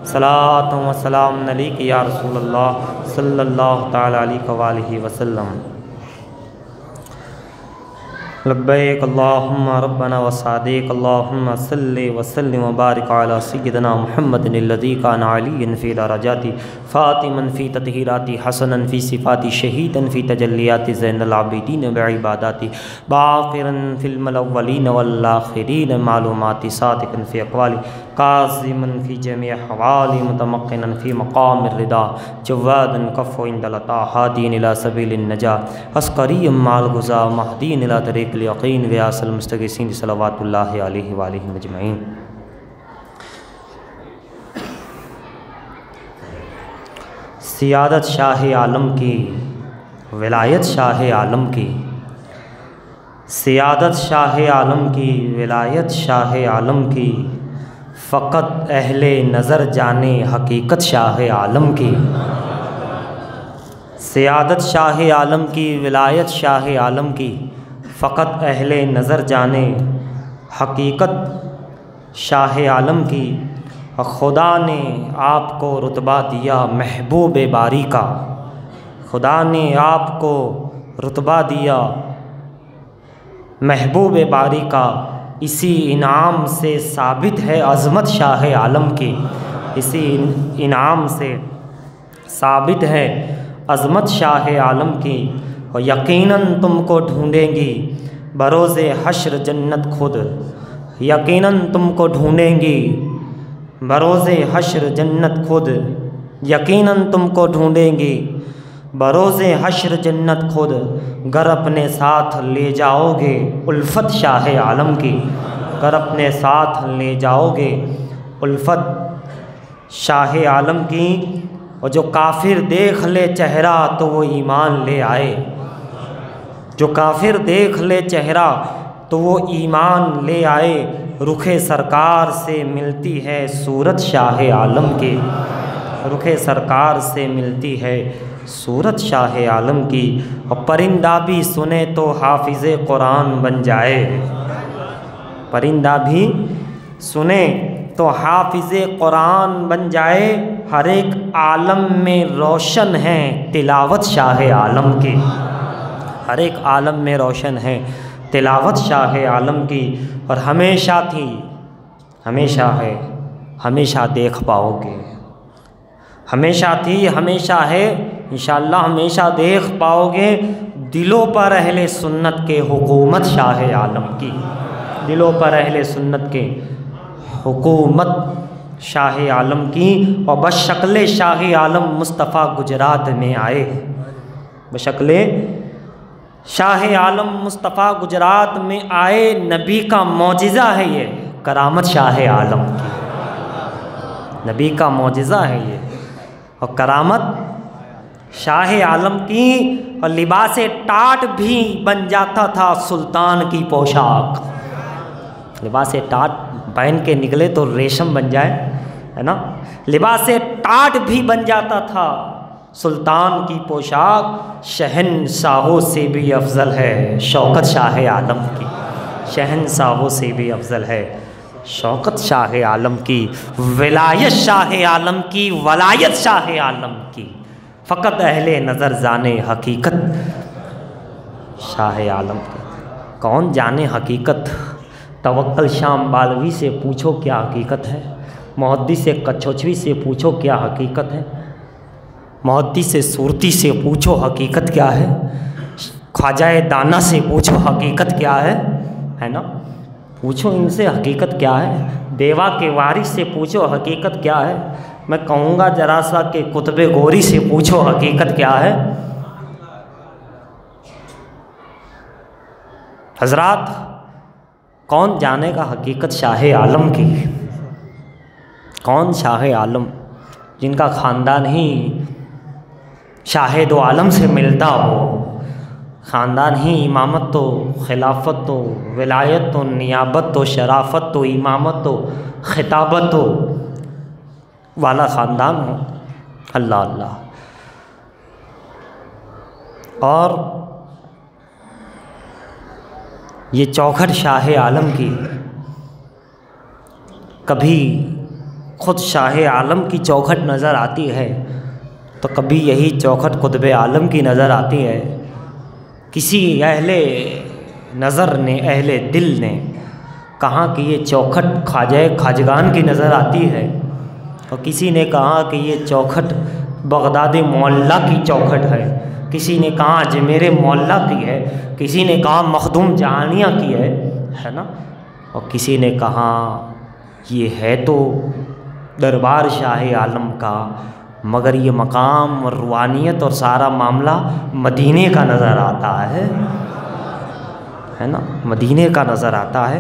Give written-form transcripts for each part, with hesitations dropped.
صلاۃ و سلام علیک یا رسول اللہ صلی اللہ تعالی علیہ وآلہ وسلم۔ لبیک اللہم ربنا وسعدیک، اللہم صلی وسلم وبارک علی سیدنا محمد الذی کان علی فی درجاتی فاطما فی تطہیراتی حسنا فی صفاتی شہیدا فی تجلیات زین العابدین بعباداتی باقرا فی الاولین والآخرین معلوماتی صادقا فی اقوالی قاسما فی جمیع حوالی متمکنا فی مقام الرضا جوادا کف عند العطاء ہادیا الی سبیل النجاة عسکریا مع الغزاة مہدیا الی طریق الیقین غیاث المستغیثین صلوات اللہ علیہ وآلہ اجمعین۔ سیادت شاہ عالم کی، ولایت شاہ عالم کی، سیادت شاہ عالم کی، ولایت شاہ عالم کی، فقط اہل نظر جانے حقیقت شاہ عالم کی۔ سیادت شاہ عالم کی، ولایت شاہ عالم کی، فقط اہل نظر جانے حقیقت شاہ عالم کی۔ خدا نے آپ کو رتبہ دیا محبوب باری کا، خدا نے آپ کو رتبہ دیا محبوب باری کا، اسی انعام سے ثابت ہے عظمت شاہ عالم کی، اسی انعام سے ثابت ہے عظمت شاہ عالم کی۔ اور یقیناً تم کو ڈھونڈیں گی بروز حشر جنت خود، یقیناً تم کو ڈھونڈیں گی بروز حشر جنت خود، یقیناً تم کو ڈھونڈیں گی بروز حشر جنت خود، گر اپنے ساتھ لے جاؤ گے الفت شاہ عالم کی، گر اپنے ساتھ لے جاؤ گے الفت شاہ عالم کی۔ اور جو کافر دیکھ لے چہرہ تو وہ ایمان لے آئے، جو کافر دیکھ لے چہرہ تو وہ ایمان لے آئے، رخ سرکار سے ملتی ہے صورت شاہ عالم کی، رخ سرکار سے ملتی ہے صورت شاہ عالم کی۔ اور پرندہ بھی سنے تو حافظ قرآن بن جائے، پرندہ بھی سنے تو حافظ قرآن بن جائے، ہر ایک عالم میں روشن ہے تلاوت شاہ عالم کی، ہر ایک عالم میں روشن ہے تلاوت شاہ عالم کی۔ اور ہمیشہ تھی، ہمیشہ ہے، ہمیشہ دیکھ پاؤ گے، ہمیشہ تھی، ہمیشہ ہے، انشاءاللہ ہمیشہ دیکھ پاؤ گے دلوں پر اہل سنت کے حکومت شاہ عالم کی، دلوں پر اہل سنت کے حکومت شاہ عالم کی۔ اور بشکل شاہ عالم مصطفیٰ گجرات میں آئے، بشکل شاہ عالم مصطفیٰ گجرات میں آئے، نبی کا معجزہ ہے یہ کرامت شاہ عالم کی، نبی کا معجزہ ہے یہ اور کرامت شاہ عالم کی۔ اور لباس ٹاٹ بھی بن جاتا تھا سلطان کی پوشاک، لباس ٹاٹ پہن کے نکلے تو ریشم بن جائے، ہے نا، لباس ٹاٹ بھی بن جاتا تھا سلطان کی پوشاک۔ شہنشاہوں سے بھی افضل ہے شوکت شاہ عالم کی، شہنشاہوں سے بھی افضل ہے شوکت شاہ عالم کی، ولایت شاہ عالم کی، ولایت شاہ عالم کی، فقط اہل نظر جانے حقیقت شاہ عالم کی۔ کون جانے حقیقت؟ توکل شام بالوی سے پوچھو کیا حقیقت ہے، محدث کچھوچوی سے پوچھو کیا حقیقت ہے، محدث صورتی سے پوچھو حقیقت کیا ہے، خواجہ دانا سے پوچھو حقیقت کیا ہے نا، پوچھو ان سے حقیقت کیا ہے، دیوا کے وارث سے پوچھو حقیقت کیا ہے، میں کہوں گا ذرا سا کہ قطب گوری سے پوچھو حقیقت کیا ہے۔ حضرات کون جانے گا حقیقت شاہ عالم کی؟ کون شاہ عالم جن کا خاندان ہی شاہ دو عالم سے ملتا ہو، خاندان ہی امامت تو خلافت تو ولایت تو نیابت تو شرافت تو امامت تو خطابت تو والا خاندان ہو، اللہ اللہ۔ اور یہ چوکھٹ شاہ عالم کی کبھی خود شاہ عالم کی چوکھٹ نظر آتی ہے تو کبھی یہی چوکھٹ قطب عالم کی نظر آتی ہے۔ کسی اہل نظر نے، اہل دل نے کہا کہ یہ چوکھٹ خواجہ خواجگان کی نظر آتی ہے، اور کسی نے کہا کہ یہ چوکھٹ بغداد معلیٰ کی چوکھٹ ہے، کسی نے کہا اجمیر معلیٰ کی ہے، کسی نے کہا مخدوم جہانیہ کی ہے نا، اور کسی نے کہا یہ ہے تو دربار شاہ عالم کا، مگر یہ مقام اور روحانیت اور سارا معاملہ مدینے کا نظر آتا ہے نا، مدینے کا نظر آتا ہے۔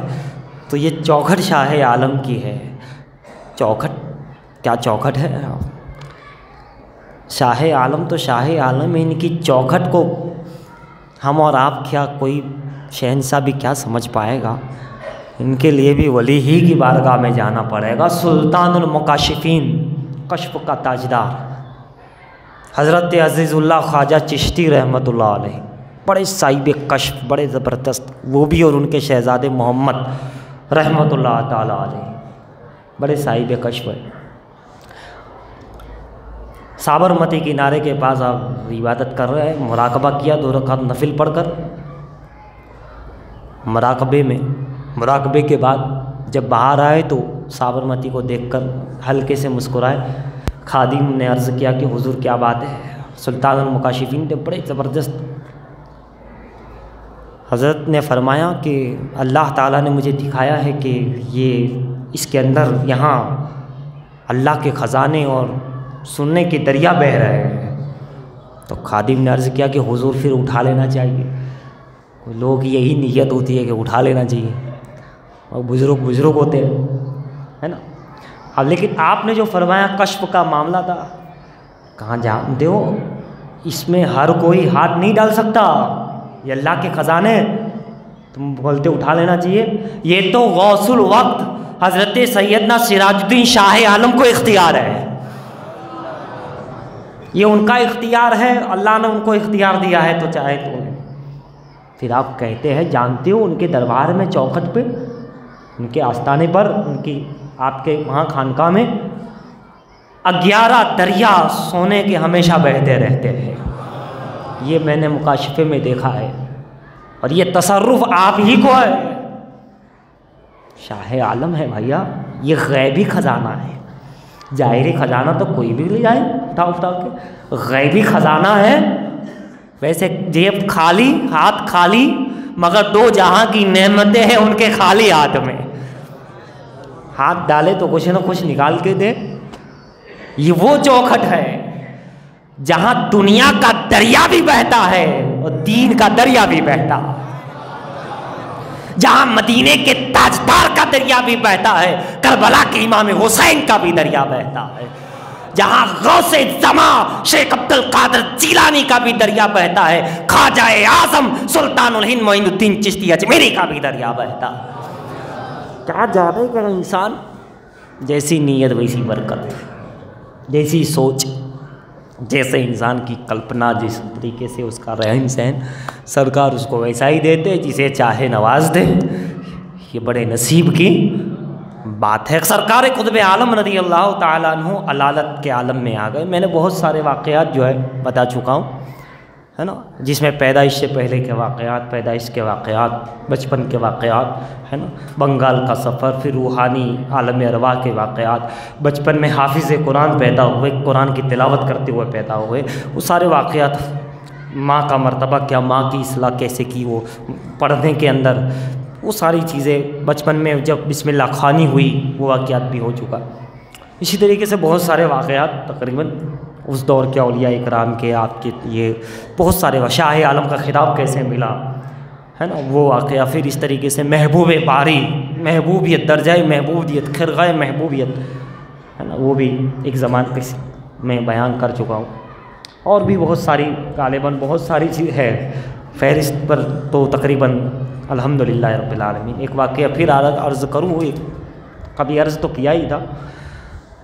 تو یہ چوکھٹ شاہ عالم کی ہے۔ چوکھٹ کیا چوکھٹ ہے؟ شاہ عالم تو شاہ عالم، ان کی چوکھٹ کو ہم اور آپ کیا کوئی شہنشاہ بھی کیا سمجھ پائے گا؟ ان کے لیے بھی ولی ہی کی بارگاہ میں جانا پڑے گا۔ سلطان المکاشفین، کشف کا تاجدار حضرت عزیز اللہ خواجہ چشتی رحمۃ اللہ علیہ، بڑے صاحب کشف، بڑے زبردست، وہ بھی اور ان کے شہزادے محمد رحمۃ اللہ تعالیٰ علیہ، بڑے صاحب کشف ہے۔ سابرمتی کنارے کے پاس آپ عبادت کر رہے ہیں، مراقبہ کیا 2 رکعت نفل پڑھ کر، مراقبے کے بعد جب باہر آئے تو سابرمتی کو دیکھ کر ہلکے سے مسکرائے۔ خادم نے عرض کیا کہ حضور کیا بات ہے؟ سلطان المکاشفین نے بڑے زبردست، حضرت نے فرمایا کہ اللہ تعالیٰ نے مجھے دکھایا ہے کہ یہ اس کے اندر یہاں اللہ کے خزانے اور سننے کی دریا بہہ رہے ہیں۔ تو خادم نے عرض کیا کہ حضور پھر اٹھا لینا چاہیے، لوگ یہی نیت ہوتی ہے کہ اٹھا لینا چاہیے، اور بزرگ ہوتے ہیں ہے نا۔ اب لیکن آپ نے جو فرمایا کشف کا معاملہ تھا، کہاں جانتے ہو اس میں ہر کوئی ہاتھ نہیں ڈال سکتا، یہ اللہ کے خزانے، تم بولتے اٹھا لینا چاہیے۔ یہ تو غوث الوقت حضرت سیدنا سراج الدین شاہ عالم کو اختیار ہے، یہ ان کا اختیار ہے، اللہ نے ان کو اختیار دیا ہے تو چاہے تو انہیں۔ پھر آپ کہتے ہیں جانتے ہو ان کے دربار میں چوکھٹ پہ، ان کے آستانے پر، ان کی آپ کے وہاں خانقاہ میں 11 دریا سونے کے ہمیشہ بہتے رہتے ہیں، یہ میں نے مکاشفے میں دیکھا ہے، اور یہ تصرف آپ ہی کو ہے۔ شاہ عالم ہے بھیا، یہ غیبی خزانہ ہے، ظاہری خزانہ تو کوئی بھی لے جائے اٹھا کے، غیبی خزانہ ہے۔ ویسے جیب خالی، ہاتھ خالی، مگر 2 جہاں کی نعمتیں ہیں ان کے خالی ہاتھ میں، ہاتھ ڈالے تو کچھ نہ کچھ نکال کے دے۔ یہ وہ چوکھٹ ہے جہاں دنیا کا دریا بھی بہتا ہے اور دین کا دریا بھی بہتا ہے، جہاں مدینے کے تاجدار کا دریا بھی بہتا ہے، کربلا کے امام حسین کا بھی دریا بہتا ہے، جہاں غوث زمان شیخ عبد القادر جیلانی کا بھی دریا بہتا ہے، خواجہ اعظم سلطان الہند معین الدین چشتی اجمیری کا بھی دریا بہتا ہے۔ کیا جانے کہ انسان جیسی نیت ویسی برکت، جیسی سوچ، جیسے انسان کی کلپنا، جس طریقے سے اس کا رہن سہن، سرکار اس کو ویسا ہی دیتے جسے چاہے نواز دے۔ یہ بڑے نصیب کی بات ہے۔ سرکار قطب عالم رضی اللہ تعالیٰ عنہ علالت کے عالم میں آ گئے۔ میں نے بہت سارے واقعات جو ہے بتا چکا ہوں، ہے نا، جس میں پیدائش سے پہلے کے واقعات، پیدائش کے واقعات، بچپن کے واقعات، ہے نا، بنگال کا سفر، پھر روحانی عالم ارواح کے واقعات، بچپن میں حافظ قرآن پیدا ہوئے، قرآن کی تلاوت کرتے ہوئے پیدا ہوئے، وہ سارے واقعات، ماں کا مرتبہ کیا، ماں کی اصلاح کیسے کی، وہ پڑھنے کے اندر وہ ساری چیزیں، بچپن میں جب بسم اللہ خوانی ہوئی وہ واقعات بھی ہو چکا۔ اسی طریقے سے بہت سارے واقعات تقریباً اس دور کے اولیاء اکرام کے، آپ کے یہ بہت سارے، شاہ عالم کا خطاب کیسے ملا، ہے نا، وہ واقعہ۔ پھر اس طریقے سے محبوب باری، محبوبیت، درجۂ محبوبیت، خرقۂ محبوبیت، ہے نا، وہ بھی ایک زمانے میں بیان کر چکا ہوں۔ اور بھی بہت ساری، غالباً بہت ساری چیز ہے، فہرست پر تو تقریباً الحمدللہ رب العالمین۔ ایک واقعہ پھر عرض کروں، کبھی عرض تو کیا ہی تھا۔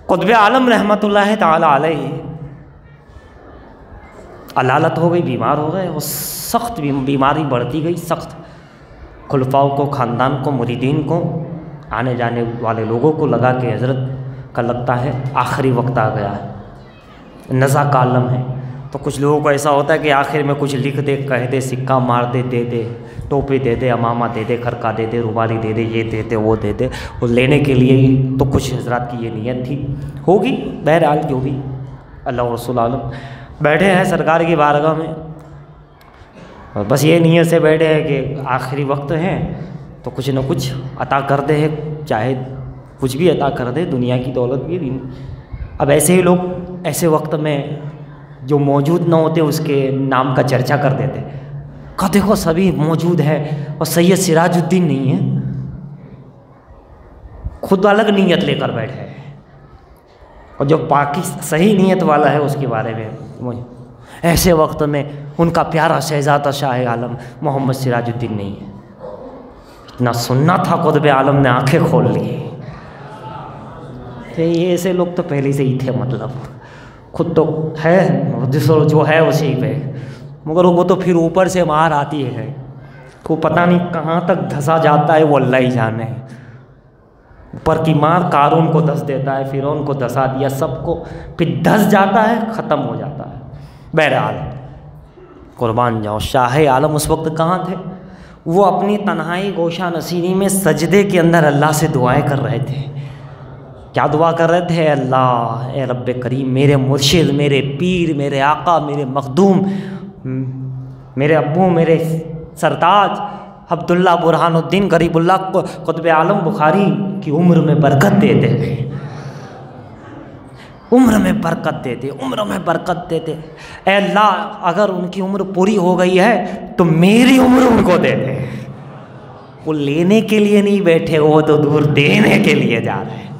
قطب عالم رحمۃ اللہ تعالیٰ علیہ علالت ہو گئی، بیمار ہو گئے، وہ سخت بیماری بڑھتی گئی، سخت۔ خلفاؤں کو، خاندان کو، مریدین کو، آنے جانے والے لوگوں کو لگا کہ حضرت کا لگتا ہے آخری وقت آ گیا ہے، نزع کا عالم ہے۔ تو کچھ لوگوں کو ایسا ہوتا ہے کہ آخر میں کچھ لکھ دے، کہہ دے، سکہ مار دے، دے دے، ٹوپی دے دے، امامہ دے دے، خرقہ دے دے، رومالی دے دے، یہ دے دے، وہ دے دے، وہ لینے کے لیے ہی تو کچھ حضرات کی یہ نیت تھی، ہوگی بہرحال جو بھی۔ اللہ و رسول عالم بیٹھے ہیں سرکار کی بارگاہ میں، اور بس یہ نیت سے بیٹھے ہیں کہ آخری وقت ہیں تو کچھ نہ کچھ عطا کر دے، چاہے کچھ بھی عطا کر دے، دنیا کی دولت بھی دین۔ اب ایسے ہی لوگ ایسے وقت میں جو موجود نہ ہوتے اس کے نام کا چرچا کر دیتے، کہ دیکھو سبھی موجود ہے اور سید سراج الدین نہیں ہے، خود الگ نیت لے کر بیٹھے ہیں، اور جو باقی صحیح نیت والا ہے اس کے بارے میں ایسے وقت میں ان کا پیارا شہزادہ شاہ عالم محمد سراج الدین نہیں ہے۔ اتنا سننا تھا قطب عالم نے آنکھیں کھول لی۔ یہ ایسے لوگ تو پہلے سے ہی تھے، مطلب خود تو ہے جو ہے اسی پہ، مگر وہ تو پھر اوپر سے مار آتی ہے، کو پتہ نہیں کہاں تک دھسا جاتا ہے، وہ اللہ ہی جانے۔ اوپر کی مار قارون کو دھس دیتا ہے، فرعون کو دھسا دیا، سب کو پھر دھس جاتا ہے، ختم ہو جاتا ہے۔ بہرحال قربان جاؤ، شاہ عالم اس وقت کہاں تھے؟ وہ اپنی تنہائی گوشہ نشینی میں سجدے کے اندر اللہ سے دعائیں کر رہے تھے۔ کیا دعا کر رہے تھے؟ اللہ اے رب کریم، میرے مرشد، میرے پیر، میرے آقا، میرے مخدوم، میرے ابو، میرے سرتاج عبداللہ برہان الدین غریب اللہ قطب عالم بخاری کی عمر میں برکت دے دے، عمر میں برکت دے دے، عمر میں برکت دے دے۔ اے اللہ اگر ان کی عمر پوری ہو گئی ہے تو میری عمر ان کو دے دے۔ وہ لینے کے لیے نہیں بیٹھے، وہ تو دور دینے کے لیے جا رہے ہیں،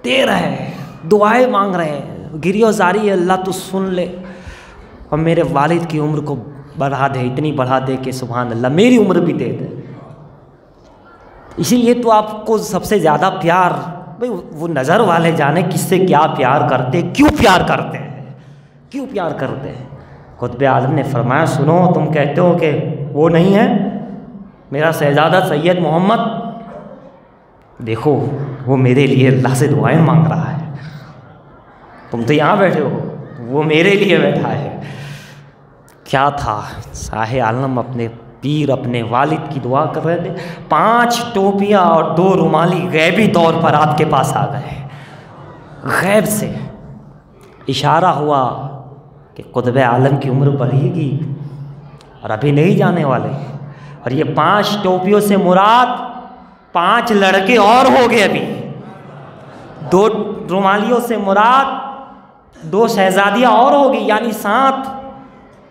دے رہے ہیں، دعائیں مانگ رہے ہیں، گریہ زاری ہے، اللہ تو سن لے اور میرے والد کی عمر کو بڑھا دے، اتنی بڑھا دے کہ سبحان اللہ میری عمر بھی دے دے۔ اسی لیے تو آپ کو سب سے زیادہ پیار، بھئی وہ نظر والے جانے کس سے کیا پیار کرتے، کیوں پیار کرتے ہیں، کیوں پیار کرتے ہیں۔ قطب عالم نے فرمایا سنو، تم کہتے ہو کہ وہ نہیں ہے میرا شہزادہ سید محمد، دیکھو وہ میرے لیے اللہ سے دعائیں مانگ رہا ہے، تم تو یہاں بیٹھے ہو، وہ میرے لیے بیٹھا ہے۔ کیا تھا؟ شاہ عالم اپنے پیر، اپنے والد کی دعا کر رہے تھے، 5 ٹوپیاں اور 2 رومالی غیبی طور پر آپ کے پاس آ گئے، غیب سے اشارہ ہوا کہ قطب عالم کی عمر بڑھے گی اور ابھی نہیں جانے والے، اور یہ 5 ٹوپیوں سے مراد 5 لڑکے اور ہو گئے، ابھی 2 رومالیوں سے مراد 2 شہزادیاں اور ہوگی، یعنی 7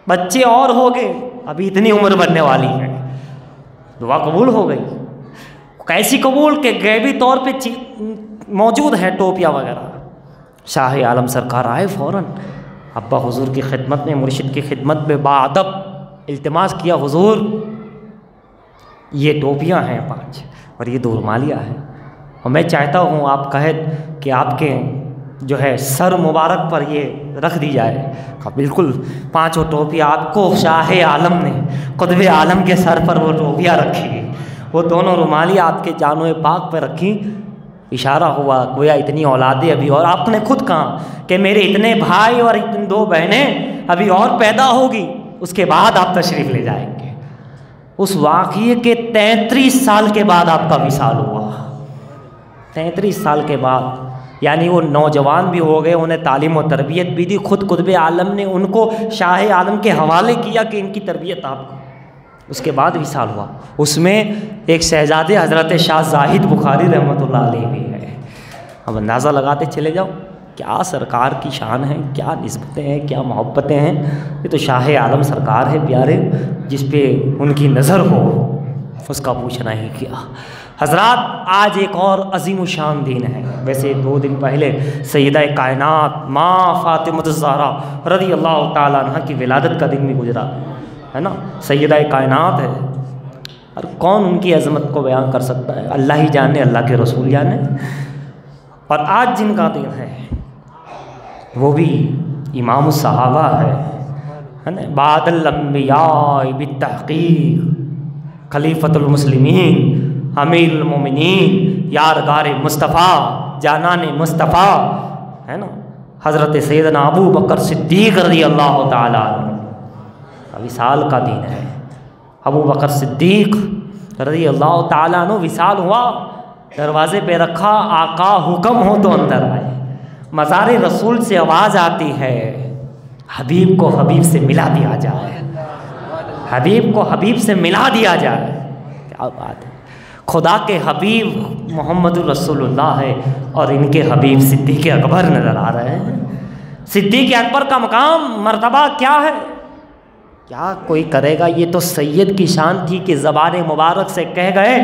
بچے اور ہو گئے، ابھی اتنی عمر بننے والی ہے۔ دعا قبول ہو گئی، کیسی قبول کہ غیبی طور پہ موجود ہے ٹوپیاں وغیرہ۔ شاہ عالم سرکار آئے فوراً ابا حضور کی خدمت میں، مرشد کی خدمت میں باادب التماس کیا، حضور یہ ٹوپیاں ہیں 5 اور یہ 2 رومالیاں ہیں، اور میں چاہتا ہوں آپ کہیں کہ آپ کے جو ہے سر مبارک پر یہ رکھ دی جائے۔ کہا بالکل، 5 ٹوپیاں آپ کو شاہ عالم نے قطب عالم کے سر پر وہ ٹوپیاں رکھی، وہ دونوں رومالیاں آپ کے جانو پاک پہ رکھی، اشارہ ہوا گویا اتنی اولادیں ابھی، اور آپ نے خود کہا کہ میرے اتنے بھائی اور اتنے 2 بہنیں ابھی اور پیدا ہوگی، اس کے بعد آپ تشریف لے جائیں گے۔ اس واقعے کے 33 سال کے بعد آپ کا وصال ہوا، 33 سال کے بعد، یعنی وہ نوجوان بھی ہو گئے، انہیں تعلیم و تربیت بھی دی، خود قطب عالم نے ان کو شاہ عالم کے حوالے کیا کہ ان کی تربیت آپ کو، اس کے بعد وصال ہوا۔ اس میں ایک شہزادے حضرت شاہ زاہد بخاری رحمۃ اللہ علیہ بھی ہے۔ اب اندازہ لگاتے چلے جاؤ کیا سرکار کی شان ہے، کیا نسبتیں ہیں، کیا محبتیں ہیں۔ یہ تو شاہ عالم سرکار ہے پیارے، جس پہ ان کی نظر ہو اس کا پوچھنا ہی کیا۔ حضرات آج ایک اور عظیم و شان دن ہے، ویسے 2 دن پہلے سیدہ کائنات ماں فاطمہ الزہرا رضی اللہ تعالیٰ عنہ کی ولادت کا دن بھی گزرا ہے نا، سیدہ کائنات ہے، اور کون ان کی عظمت کو بیان کر سکتا ہے، اللہ ہی جانے، اللہ کے رسول جانے۔ اور آج جن کا دن ہے وہ بھی امام الصحابہ ہے نا، بعد الانبیاء بالتحقیق خلیفۃ المسلمین امیر المومنین یارغار مصطفیٰ جانان مصطفیٰ ہے نا، حضرت سیدنا ابو بکر صدیق رضی اللہ تعالیٰ عنہ، وصال کا دن ہے۔ ابو بکر صدیق رضی اللہ تعالیٰ عنہ وصال ہوا، دروازے پہ رکھا، آقا حکم ہو تو اندر آئے۔ مزار رسول سے آواز آتی ہے، حبیب کو حبیب سے ملا دیا جائے، حبیب کو حبیب سے ملا دیا جائے۔ کیا بات ہے، خدا کے حبیب محمد رسول اللہ ہے اور ان کے حبیب صدیق اکبر نظر آ رہے ہیں۔ صدیق اکبر کا مقام مرتبہ کیا ہے؟ کیا کوئی کرے گا؟ یہ تو سید کی شان تھی کہ زبان مبارک سے کہہ گئے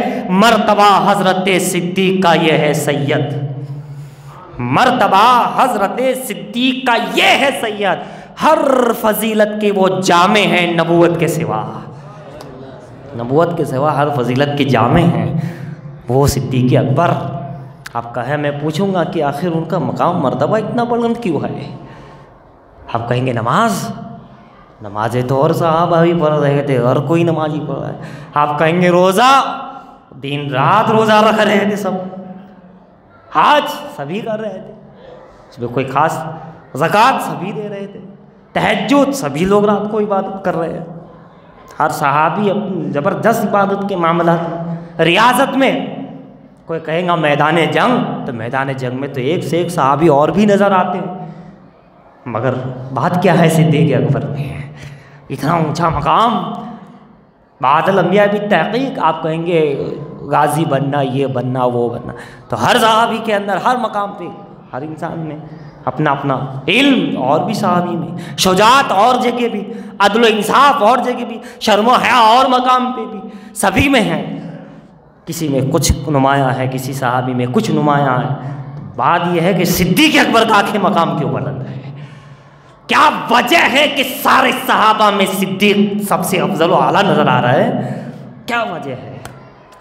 مرتبہ حضرت صدیق کا یہ ہے سید، مرتبہ حضرت صدیق کا یہ ہے سید۔ ہر فضیلت کے وہ جامع ہیں نبوت کے سوا، نبوت کے سوا ہر فضیلت کے جامع ہیں وہ صدیق اکبر۔ آپ کہیں، میں پوچھوں گا کہ آخر ان کا مقام مرتبہ اتنا بلند کیوں ہے؟ آپ کہیں گے نمازیں تو اور صحابہ بھی پڑھ رہے تھے، اور کوئی نمازی پڑھ رہا ہے۔ آپ کہیں گے روزہ، دن رات روزہ رکھ رہے تھے سب، حج سبھی کر رہے تھے، اس میں کوئی خاص، زکوٰۃ سبھی دے رہے تھے، تہجد سبھی لوگ رات کو عبادت کر رہے ہیں، ہر صحابی اپنی زبردست عبادت کے معاملات میں۔ ریاضت میں کوئی کہیں گا میدان جنگ، تو میدان جنگ میں تو ایک سے ایک صحابی اور بھی نظر آتے ہیں، مگر بات کیا ہے صدیق اکبر میں، اتنا اونچا مقام۔ بعض الانبیاء بھی تحقیق، آپ کہیں گے غازی بننا، یہ بننا، وہ بننا، تو ہر صحابی کے اندر، ہر مقام پہ، ہر انسان میں اپنا اپنا علم، اور بھی صحابی میں شجاعت، اور جگہ بھی عدل و انصاف، اور جگہ بھی شرم و حیا، اور مقام پہ بھی سبھی میں ہیں، کسی میں کچھ نمایاں ہے، کسی صحابی میں کچھ نمایاں ہے۔ بات یہ ہے کہ صدیق اکبر کا آخر مقام کیوں بلند ہے؟ کیا وجہ ہے کہ سارے صحابہ میں صدیق سب سے افضل و اعلیٰ نظر آ رہا ہے؟ کیا وجہ ہے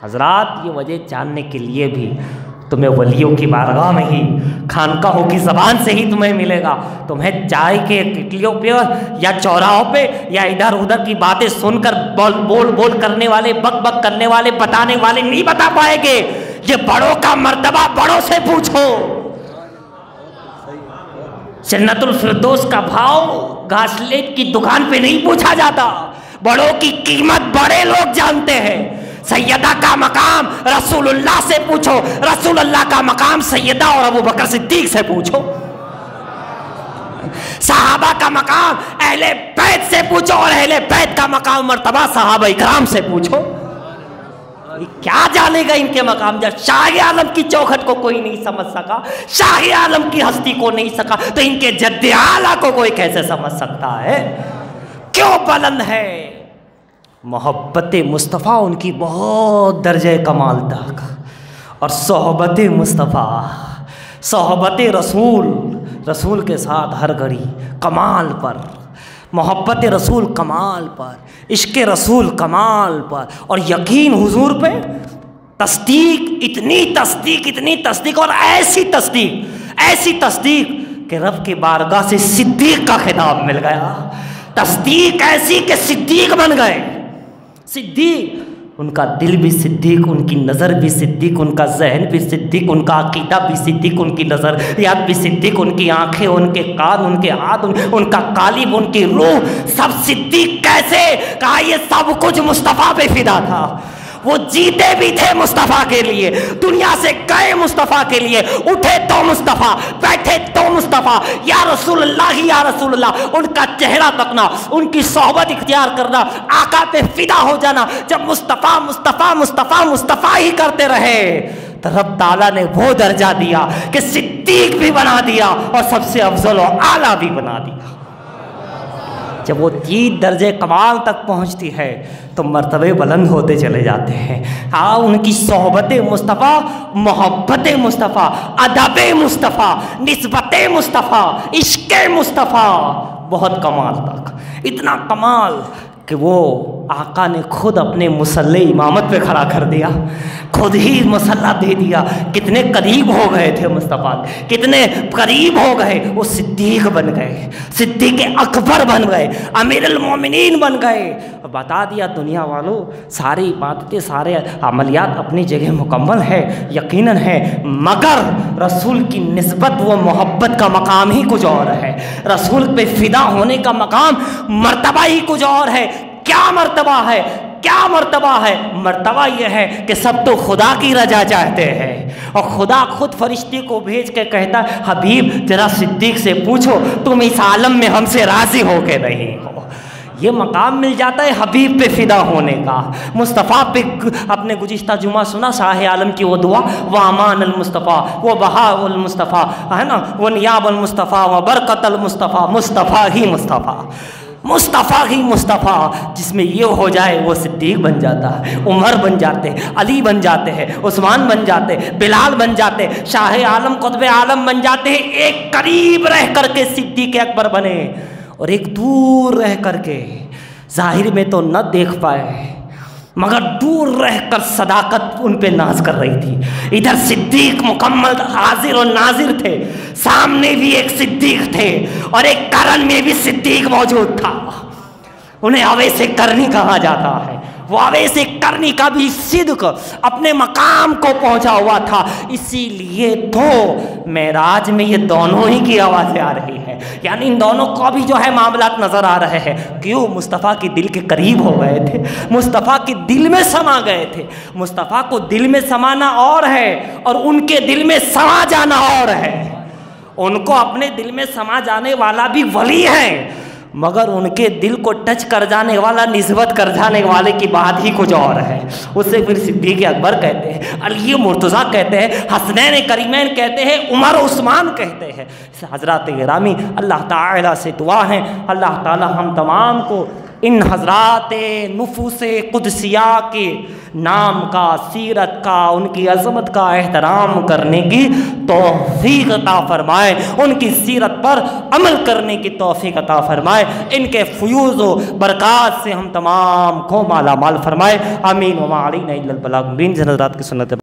حضرات؟ یہ وجہ جاننے کے لیے بھی تمہیں ولیوں کی بارگاہ میں ہی، خانقاہوں کی زبان سے ہی تمہیں ملے گا۔ تمہیں چائے کے کٹلیوں پہ یا چوراہوں پہ یا ادھر ادھر کی باتیں سن کر بول کرنے والے، بک بک کرنے والے، بتانے والے نہیں بتا پائے گے۔ یہ بڑوں کا مرتبہ بڑوں سے پوچھو۔ جنت الفردوس کا بھاؤ گھاسلیٹ کی دکان پہ نہیں پوچھا جاتا، بڑوں کی قیمت بڑے لوگ جانتے ہیں۔ سیدہ کا مقام رسول اللہ سے پوچھو، رسول اللہ کا مقام سیدہ اور ابو بکر صدیق سے پوچھو، صحابہ کا مقام اہل بیت سے پوچھو، اور اہل بیت کا مقام مرتبہ صحابہ اکرام سے پوچھو۔ کیا جانے گا ان کے مقام؟ جب شاہ عالم کی چوکھٹ کو کوئی نہیں سمجھ سکا، شاہ عالم کی ہستی کو نہیں سکا، تو ان کے جد اعلیٰ کو کوئی کیسے سمجھ سکتا ہے؟ کیوں بلند ہے؟ محبت مصطفیٰ ان کی بہت درجہ کمال تک، اور صحبت مصطفیٰ، صحبت رسول کے ساتھ ہر گھڑی کمال پر، محبت رسول کمال پر، عشق رسول کمال پر، اور یقین حضور پہ، تصدیق، اتنی تصدیق، اور ایسی تصدیق کہ رب کی بارگاہ سے صدیق کا خطاب مل گیا، تصدیق ایسی کہ صدیق بن گئے۔ صدیق، ان کا دل بھی صدیق، ان کی نظر بھی صدیق، ان کا ذہن بھی صدیق، ان کا عقیدہ بھی صدیق، ان کی نظریات بھی صدیق، ان کی آنکھیں، ان کے کان، ان کے ہاتھ، ان کا قالب، ان کی روح، سب صدیق۔ کیسے؟ کہا یہ سب کچھ مصطفیٰ پہ فدا تھا۔ وہ جیتے بھی تھے مصطفیٰ کے لیے، دنیا سے گئے مصطفیٰ کے لیے، اٹھے تو مصطفیٰ، بیٹھے تو مصطفیٰ، یا رسول اللہ ہی یا رسول اللہ، ان کا چہرہ تکنا، ان کی صحبت اختیار کرنا، آقا پہ فدا ہو جانا۔ جب مصطفیٰ مصطفیٰ مصطفیٰ مصطفیٰ ہی کرتے رہے تو رب تعالیٰ نے وہ درجہ دیا کہ صدیق بھی بنا دیا اور سب سے افضل و اعلیٰ بھی بنا دیا۔ جب وہ چیز درجے کمال تک پہنچتی ہے تو مرتبے بلند ہوتے چلے جاتے ہیں۔ ان کی صحبت مصطفیٰ، محبت مصطفیٰ، ادب مصطفیٰ، نسبت مصطفیٰ، عشق مصطفیٰ، بہت کمال تک، اتنا کمال کہ وہ آقا نے خود اپنے مصلی امامت پہ کھڑا کر دیا، خود ہی مصلی دے دیا۔ کتنے قریب ہو گئے تھے مصطفیٰ، کتنے قریب ہو گئے، وہ صدیق بن گئے، صدیق اکبر بن گئے، امیر المومنین بن گئے۔ بتا دیا دنیا والوں، ساری عبادتیں سارے عملیات اپنی جگہ مکمل ہے، یقیناً ہے، مگر رسول کی نسبت وہ محبت کا مقام ہی کچھ اور ہے، رسول پہ فدا ہونے کا مقام مرتبہ ہی کچھ اور ہے۔ کیا مرتبہ ہے؟ کیا مرتبہ ہے؟ مرتبہ یہ ہے کہ سب تو خدا کی رضا چاہتے ہیں، اور خدا خود فرشتے کو بھیج کے کہتا ہے حبیب ذرا صدیق سے پوچھو تم اس عالم میں ہم سے راضی ہو کے نہیں ہو۔ یہ مقام مل جاتا ہے حبیب پہ فدا ہونے کا۔ مصطفیٰ پہ اپنے گزشتہ جمعہ سنا شاہ عالم کی وہ دعا، وہ امان المصطفیٰ، وہ بہاء المصطفیٰ، ہے نا، وہ نیاب المصطفیٰ، وہ برکت المصطفیٰ، مصطفیٰ ہی مصطفیٰ، مصطفیٰ ہی مصطفیٰ۔ جس میں یہ ہو جائے وہ صدیق بن جاتا ہے، عمر بن جاتے ہیں، علی بن جاتے ہیں، عثمان بن جاتے ہیں، بلال بن جاتے ہیں، شاہ عالم قطب عالم بن جاتے ہیں۔ ایک قریب رہ کر کے صدیق اکبر بنے، اور ایک دور رہ کر کے، ظاہر میں تو نہ دیکھ پائے مگر دور رہ کر صداقت ان پہ ناز کر رہی تھی۔ ادھر صدیق مکمل حاضر و ناظر تھے، سامنے بھی ایک صدیق تھے، اور ایک کرن میں بھی صدیق موجود تھا۔ انہیں اویس کرنی کہا جاتا ہے، وہ اویس کرنی کا بھی صدق اپنے مقام کو پہنچا ہوا تھا۔ اسی لیے تو معراج میں یہ دونوں ہی کی آوازیں آ رہی ہے، یعنی ان دونوں کو بھی جو ہے معاملات نظر آ رہے ہیں۔ کیوں؟ مصطفیٰ کی دل کے قریب ہو گئے تھے، مصطفیٰ کی دل میں سما گئے تھے۔ مصطفیٰ کو دل میں سمانا اور ہے، اور ان کے دل میں سما جانا اور ہے۔ ان کو اپنے دل میں سما جانے والا بھی ولی ہے، مگر ان کے دل کو ٹچ کر جانے والا، نسبت کر جانے والے کی بات ہی کچھ اور ہے۔ اسے پھر صدیق اکبر کہتے ہیں، علی مرتضیٰ کہتے ہیں، حسنین کریمین کہتے ہیں، عمر عثمان کہتے ہیں۔ حضرات گرامی، اللہ تعالیٰ سے دعا ہے اللہ تعالیٰ ہم تمام کو ان حضرات نفوس قدسیہ کے نام کا، سیرت کا، ان کی عظمت کا احترام کرنے کی توفیق عطا فرمائے، ان کی سیرت پر عمل کرنے کی توفیق عطا فرمائے، ان کے فیوز و برکات سے ہم تمام کو مالا مال فرمائے، آمین۔ وما علینا الا البلاغ المبین۔ حضرات کی سنت